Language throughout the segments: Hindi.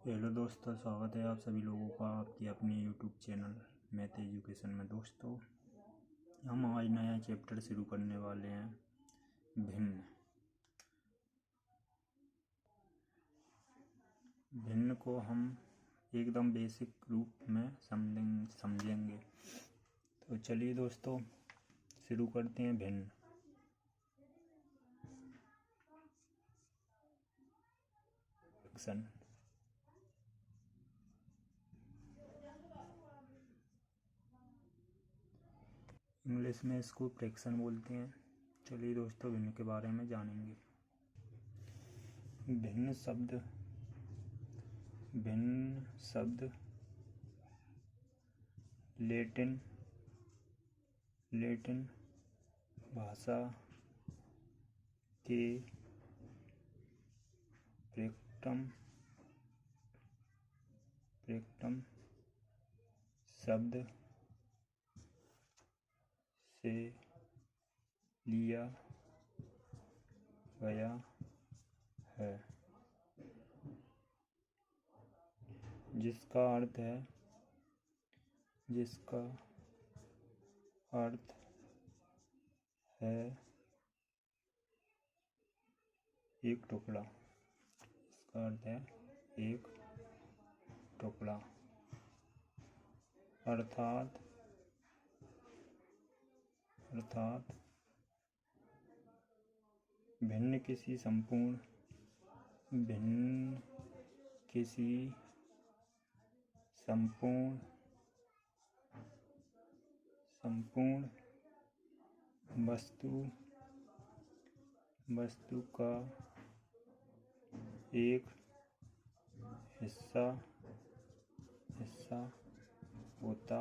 हेलो दोस्तों, स्वागत है आप सभी लोगों का आपकी अपनी यूट्यूब चैनल मैथ एजुकेशन में। दोस्तों, हम आज नया चैप्टर शुरू करने वाले हैं, भिन्न। भिन्न को हम एकदम बेसिक रूप में समझेंगे। तो चलिए दोस्तों, शुरू करते हैं। भिन्न फ्रैक्शन। इंग्लिश में इसको फ्रैक्शन बोलते हैं। चलिए दोस्तों, भिन्न के बारे में जानेंगे। भिन्न शब्द लैटिन भाषा के फ्रैक्टम शब्द से लिया गया है, जिसका अर्थ है एक टुकड़ा। इसका अर्थ है एक टुकड़ा, अर्थात भिन्न किसी संपूर्ण वस्तु का एक हिस्सा होता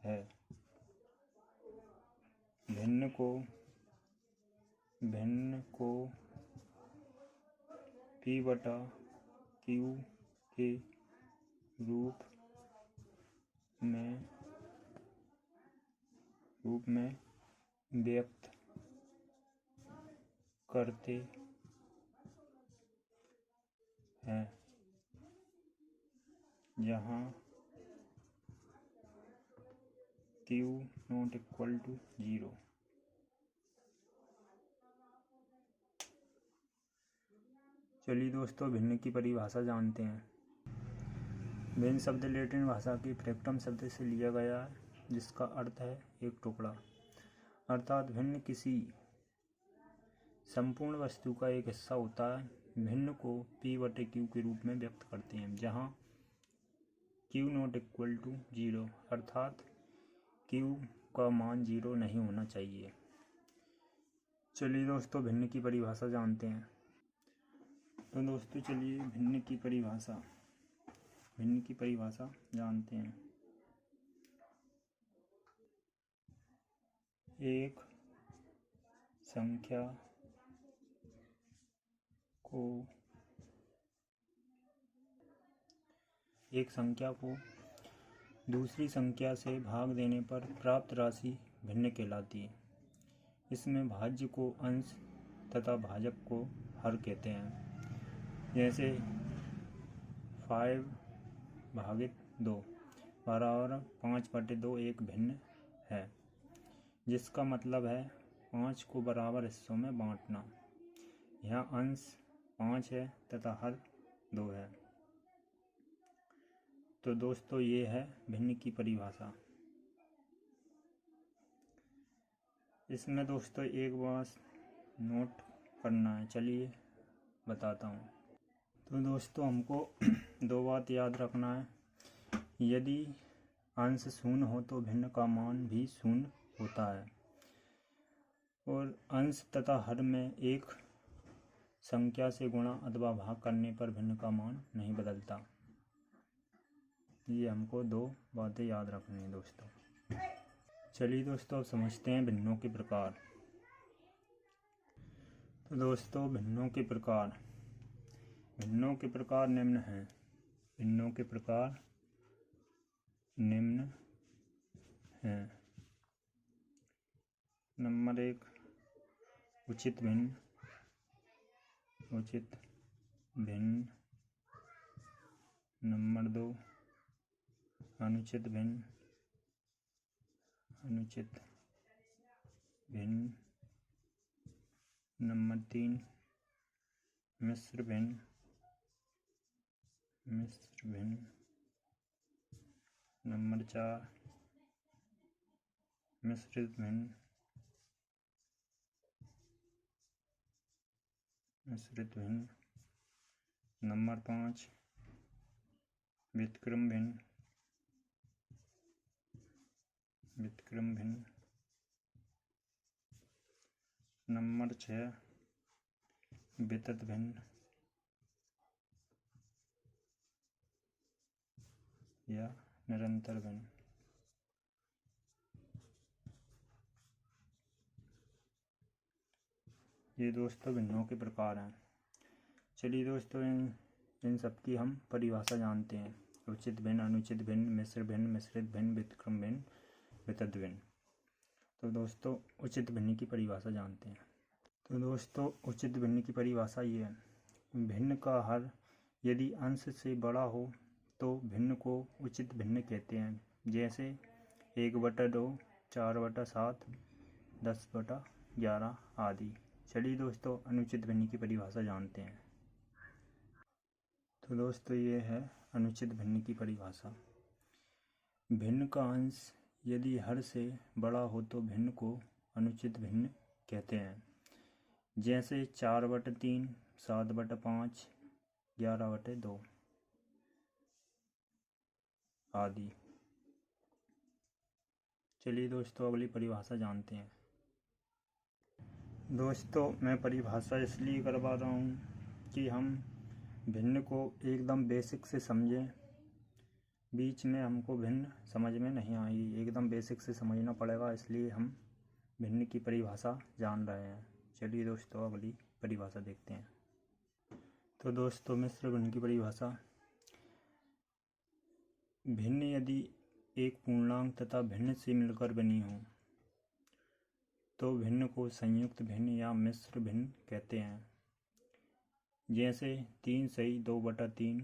है। भिन्न को P/Q के रूप में व्यक्त करते हैं, जहाँ Q ≠ 0। चलिए दोस्तों, भिन्न की परिभाषा जानते हैं। भिन्न शब्द लैटिन भाषा की फ्रैक्टम शब्द से लिया गया है, जिसका अर्थ है एक टुकड़ा, अर्थात भिन्न किसी संपूर्ण वस्तु का एक हिस्सा होता है। भिन्न को P/Q के रूप में व्यक्त करते हैं, जहाँ Q ≠ 0, अर्थात Q का मान 0 नहीं होना चाहिए। चलिए दोस्तों, भिन्न की परिभाषा जानते हैं। तो दोस्तों चलिए भिन्न की परिभाषा जानते हैं। एक संख्या को दूसरी संख्या से भाग देने पर प्राप्त राशि भिन्न कहलाती है। इसमें भाज्य को अंश तथा भाजक को हर कहते हैं। जैसे 5/2 बराबर 5/2 एक भिन्न है, जिसका मतलब है 5 को बराबर हिस्सों में बांटना। यहाँ अंश 5 है तथा हर 2 है। तो दोस्तों, ये है भिन्न की परिभाषा। इसमें दोस्तों एक बात नोट करना है, चलिए बताता हूँ। तो दोस्तों, हमको 2 बात याद रखना है। यदि अंश शून्य हो तो भिन्न का मान भी शून्य होता है, और अंश तथा हर में एक संख्या से गुणा अथवा भाग करने पर भिन्न का मान नहीं बदलता। ये हमको 2 बातें याद रखनी है दोस्तों। चलिए दोस्तों, अब समझते हैं भिन्नों के प्रकार। तो दोस्तों, भिन्नों के प्रकार निम्न हैं। नंबर 1, उचित भिन्न, नंबर 2 अनुचित भिन्न, अनुचित भिन्न। नंबर 3 मिश्र भिन्न, मिश्र भिन्न। नंबर 4 मिश्रित भिन्न, मिश्रित भिन्न। नंबर 5 व्युत्क्रम भिन्न, व्युत्क्रम भिन्न। नंबर 6 वितत भिन्न या निरंतर भिन्न। ये दोस्तों भिन्नों के प्रकार हैं। चलिए दोस्तों इन सब की हम परिभाषा जानते हैं। उचित भिन्न, अनुचित भिन्न, मिश्र भिन्न, मिश्रित भिन्न, व्युत्क्रम भिन्न, वितत भिन्न। तो दोस्तों उचित भिन्न की परिभाषा जानते हैं। तो दोस्तों उचित भिन्न की परिभाषा ये है, भिन्न का हर यदि अंश से बड़ा हो तो भिन्न को उचित भिन्न कहते हैं। जैसे 1/2, 4/7, 10/11 आदि। चलिए दोस्तों अनुचित भिन्न की परिभाषा जानते हैं। तो दोस्तों ये है अनुचित भिन्न की परिभाषा। भिन्न का अंश यदि हर से बड़ा हो तो भिन्न को अनुचित भिन्न कहते हैं। जैसे 4/3, 7/5, 11/2 आदि। चलिए दोस्तों अगली परिभाषा जानते हैं। दोस्तों मैं परिभाषा इसलिए करवा रहा हूँ कि हम भिन्न को एकदम बेसिक से समझें। बीच में हमको भिन्न समझ में नहीं आएगी, एकदम बेसिक से समझना पड़ेगा, इसलिए हम भिन्न की परिभाषा जान रहे हैं। चलिए दोस्तों अगली परिभाषा देखते हैं। तो दोस्तों मिश्र भिन्न की परिभाषा, भिन्न यदि एक पूर्णांक तथा भिन्न से मिलकर बनी हो तो भिन्न को संयुक्त भिन्न या मिश्र भिन्न कहते हैं। जैसे 3 सही 2/3,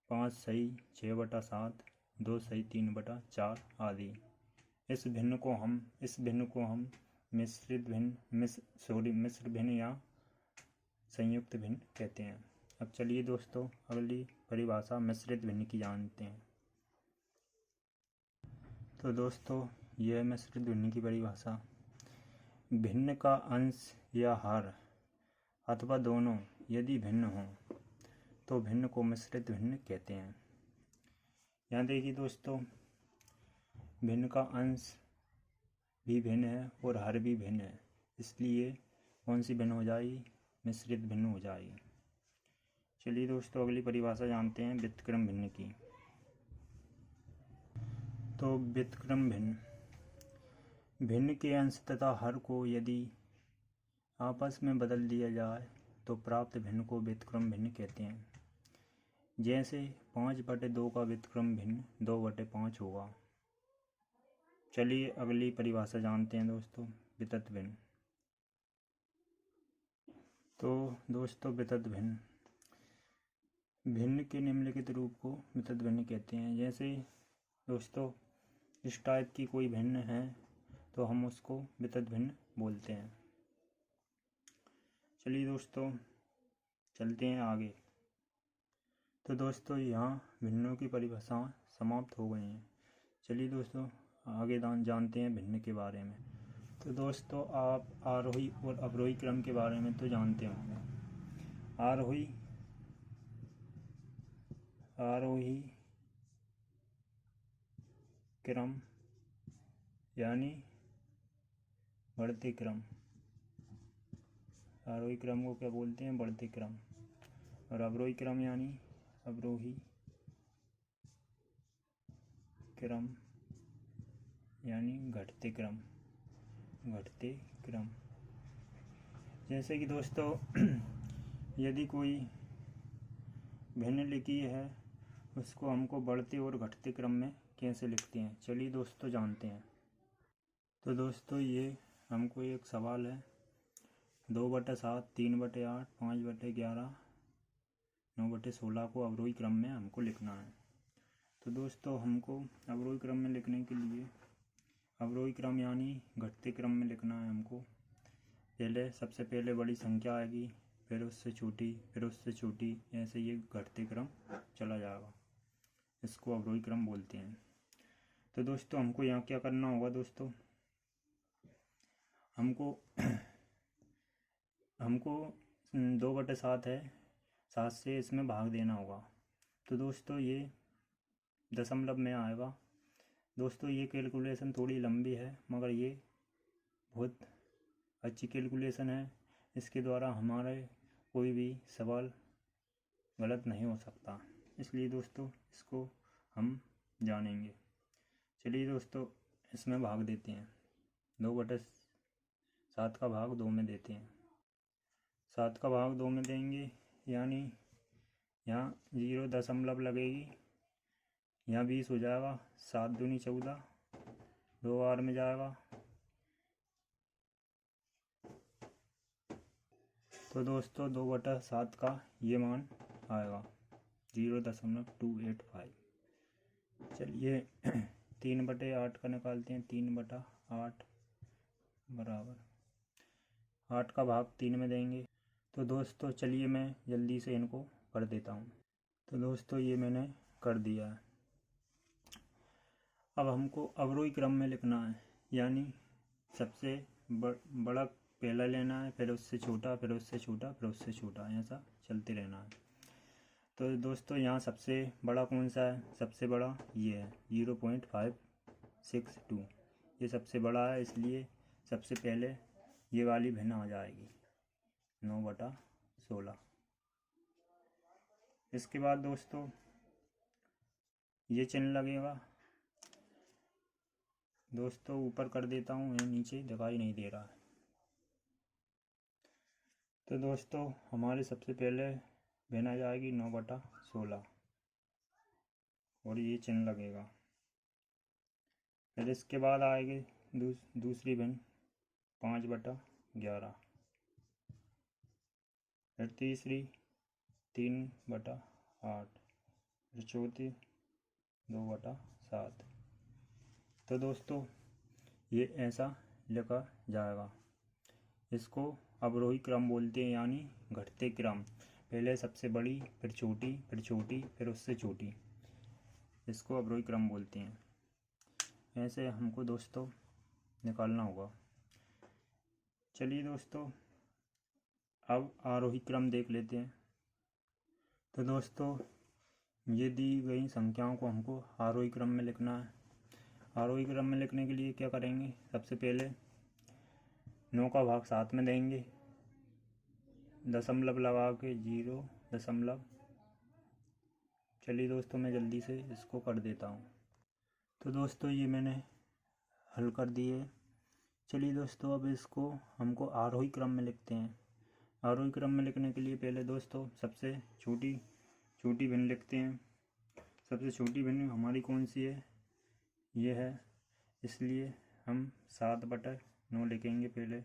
5 सही 6/7, 2 सही 3/4 आदि। इस भिन्न को हम मिश्र भिन्न या संयुक्त भिन्न कहते हैं। अब चलिए दोस्तों अगली परिभाषा मिश्रित भिन्न की जानते हैं। तो दोस्तों यह मिश्रित भिन्न की परिभाषा, भिन्न का अंश या हर अथवा दोनों यदि भिन्न हों तो भिन्न को मिश्रित भिन्न कहते हैं। यहाँ देखिए दोस्तों भिन्न का अंश भी भिन्न है और हर भी भिन्न है, इसलिए कौन सी भिन्न हो जाएगी? मिश्रित भिन्न हो जाएगी। चलिए दोस्तों अगली परिभाषा जानते हैं व्युत्क्रम भिन्न की। तो व्युत्क्रम भिन्न, भिन्न के अंश तथा हर को यदि आपस में बदल दिया जाए तो प्राप्त भिन्न को व्युत्क्रम भिन्न कहते हैं। जैसे 5/2 का व्युत्क्रम भिन्न 2/5 होगा। चलिए अगली परिभाषा जानते हैं दोस्तों वितत भिन्न। तो दोस्तों वितत भिन्न, भिन्न के निम्नलिखित रूप को वितत भिन्न कहते हैं। जैसे दोस्तों इस टाइप की कोई भिन्न है तो हम उसको वितत भिन्न बोलते हैं। चलिए दोस्तों चलते हैं आगे। तो दोस्तों यहाँ भिन्नों की परिभाषाएं समाप्त हो गई हैं। चलिए दोस्तों आगे जानते हैं भिन्न के बारे में। तो दोस्तों आप आरोही और अवरोही क्रम के बारे में तो जानते होंगे। आरोही क्रम यानी बढ़ते क्रम, आरोही क्रम को क्या बोलते हैं? बढ़ते क्रम। और अवरोही क्रम यानी अवरोही क्रम यानी घटते क्रम, घटते क्रम। जैसे कि दोस्तों यदि कोई भिन्न लिखी है उसको हमको बढ़ते और घटते क्रम में कैसे लिखते हैं, चलिए दोस्तों जानते हैं। तो दोस्तों ये हमको एक सवाल है 2/7, 3/8, 5/11 9/16 को अवरोही क्रम में हमको लिखना है। तो दोस्तों हमको अवरोही क्रम में लिखने के लिए अवरोही क्रम यानी घटते क्रम में लिखना है हमको। सबसे पहले बड़ी संख्या आएगी, फिर उससे छोटी, फिर उससे छोटी, ऐसे ये घटते क्रम चला जाएगा। इसको अवरोही क्रम बोलते हैं। तो दोस्तों हमको यहाँ क्या करना होगा दोस्तों, हमको 2/7 है, 7 से इसमें भाग देना होगा। तो दोस्तों ये दशमलव में आएगा। दोस्तों ये कैलकुलेशन थोड़ी लंबी है, मगर ये बहुत अच्छी कैलकुलेशन है। इसके द्वारा हमारे कोई भी सवाल गलत नहीं हो सकता, इसलिए दोस्तों इसको हम जानेंगे। चलिए दोस्तों इसमें भाग देते हैं। 2/7 का भाग 2 में देते हैं। 7 का भाग 2 में देंगे, यानी यहाँ 0 दशमलव लगेगी, यहाँ 20 हो जाएगा। 7 दूनी 14, 2 बार में जाएगा। तो दोस्तों 2/7 का ये मान आएगा 0.285। चलिए 3/8 का निकालते हैं। 3/8 बराबर 8 का भाग 3 में देंगे। तो दोस्तों चलिए मैं जल्दी से इनको कर देता हूँ। तो दोस्तों ये मैंने कर दिया है। अब हमको अवरोही क्रम में लिखना है, यानी सबसे बड़ा पहला लेना है, फिर उससे छोटा, फिर उससे छोटा, फिर उससे छोटा, ऐसा चलते रहना है। तो दोस्तों यहाँ सबसे बड़ा कौन सा है? सबसे बड़ा ये है 0.562। ये सबसे बड़ा है, इसलिए सबसे पहले ये वाली भिन्न आ जाएगी 9/16। इसके बाद दोस्तों ये चिन्ह लगेगा। दोस्तों ऊपर कर देता हूँ, ये नीचे दिखाई नहीं दे रहा है। तो दोस्तों हमारे सबसे पहले भिन्न आ जाएगी 9/16 और ये चिन्ह लगेगा। फिर इसके बाद आएगी दूसरी भिन्न 5/11, फिर तीसरी 3/8, फिर चौथी 2/7। तो दोस्तों ये ऐसा लिखा जाएगा। इसको अवरोही क्रम बोलते हैं, यानी घटते क्रम। पहले सबसे बड़ी, फिर छोटी, फिर छोटी, फिर उससे छोटी, इसको अवरोही क्रम बोलते हैं। ऐसे हमको दोस्तों निकालना होगा। चलिए दोस्तों अब आरोही क्रम देख लेते हैं। तो दोस्तों ये दी गई संख्याओं को हमको आरोही क्रम में लिखना है। आरोही क्रम में लिखने के लिए क्या करेंगे, सबसे पहले 9 का भाग 7 में देंगे, दशमलव लगा के 0 दशमलव। चलिए दोस्तों मैं जल्दी से इसको कर देता हूँ। तो दोस्तों ये मैंने हल कर दिए। चलिए दोस्तों अब इसको हमको आरोही क्रम में लिखते हैं। आरोही क्रम में लिखने के लिए पहले दोस्तों सबसे छोटी भिन्न लिखते हैं। सबसे छोटी भिन्न हमारी कौन सी है? ये है, इसलिए हम 7/9 लिखेंगे पहले।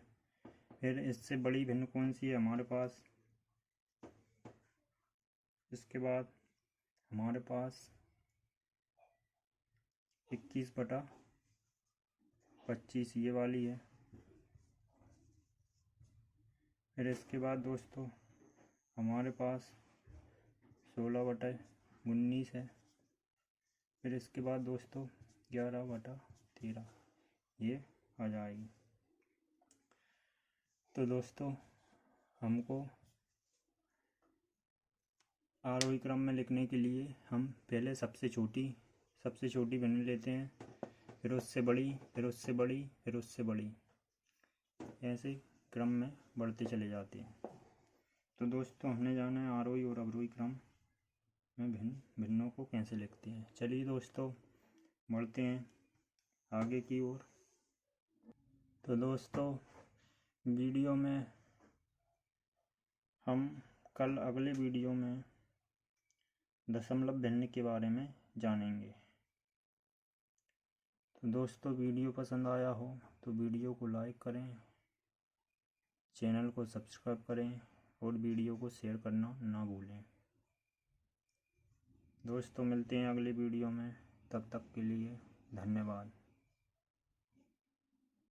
फिर इससे बड़ी भिन्न कौन सी है हमारे पास? इसके बाद हमारे पास 21/25 ये वाली है। फिर इसके बाद दोस्तों हमारे पास 16/19 है। फिर इसके बाद दोस्तों 11/13 ये आ जाएगी। तो दोस्तों हमको आरोही क्रम में लिखने के लिए हम पहले सबसे छोटी भिन्न लेते हैं, फिर उससे बड़ी, फिर उससे बड़ी, फिर उससे बड़ी, ऐसे क्रम में बढ़ते चले जाते हैं। तो दोस्तों हमने जाना है आरोही और अवरोही क्रम में भिन्नों को कैसे लिखते हैं। चलिए दोस्तों बढ़ते हैं आगे की ओर। तो दोस्तों वीडियो में हम कल अगले वीडियो में दशमलव भिन्न के बारे में जानेंगे। तो दोस्तों वीडियो पसंद आया हो तो वीडियो को लाइक करें, चैनल को सब्सक्राइब करें और वीडियो को शेयर करना ना भूलें। दोस्तों मिलते हैं अगली वीडियो में, तब तक के लिए धन्यवाद।